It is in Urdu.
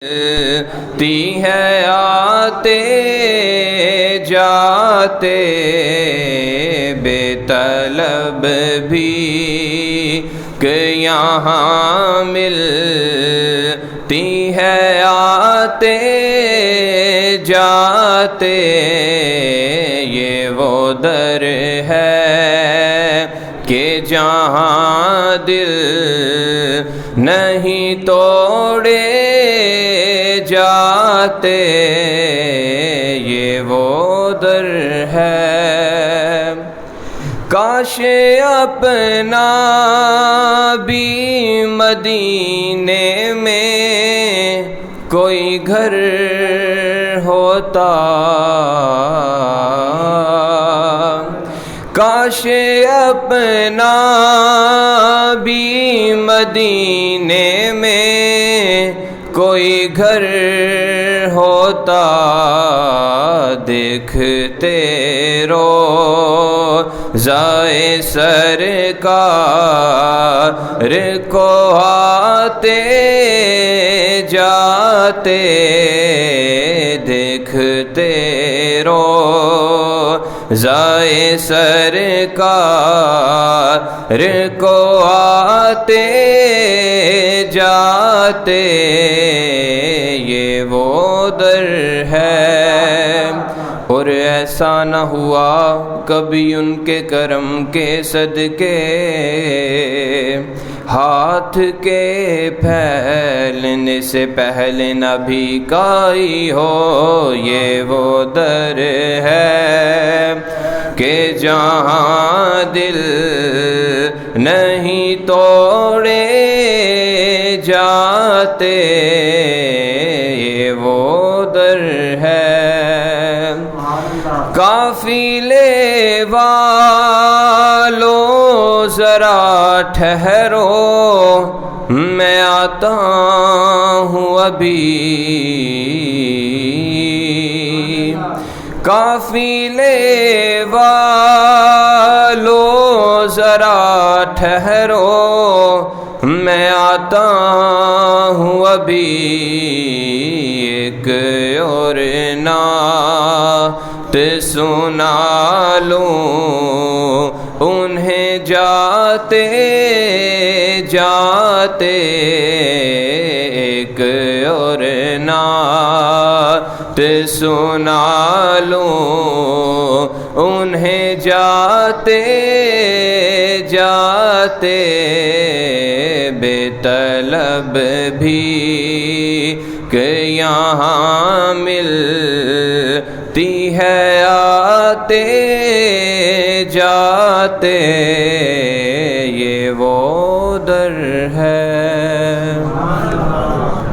تی ہے آتے جاتے بے طلب بھی کہ یہاں ملتی ہے آتے جاتے یہ وہ در ہے کہ جہاں دل نہیں توڑے جاتے یہ وہ در ہے کاش اپنا بھی مدینے میں کوئی گھر ہوتا کاش اپنا بھی مدینے میں کوئی گھر ہوتا دیکھتے روضۂ سرکار کو آتے جاتے دیکھتے روضۂ سرکار کو آتے جاتے یہ وہ در ہے اور ایسا نہ ہوا کبھی ان کے کرم کے صدقے ہاتھ کے پھیلنے سے پہلے نہ بھیکائی ہو یہ وہ در ہے کہ جہاں دل نہیں توڑے جاتے یہ وہ در ہے قافلے والوں ذرا ٹھہرو میں آتا ہوں ابھی قافلے والوں ذرا ٹھہرو میں آتا ہوں ابھی ایک اور نعت سنا لوں انہیں جاتے جاتے ایک اور نعت سنا لوں انہیں جاتے جاتے بے طلب بھی کہ یہاں ملتی ہے آتے جاتے یہ وہ در ہے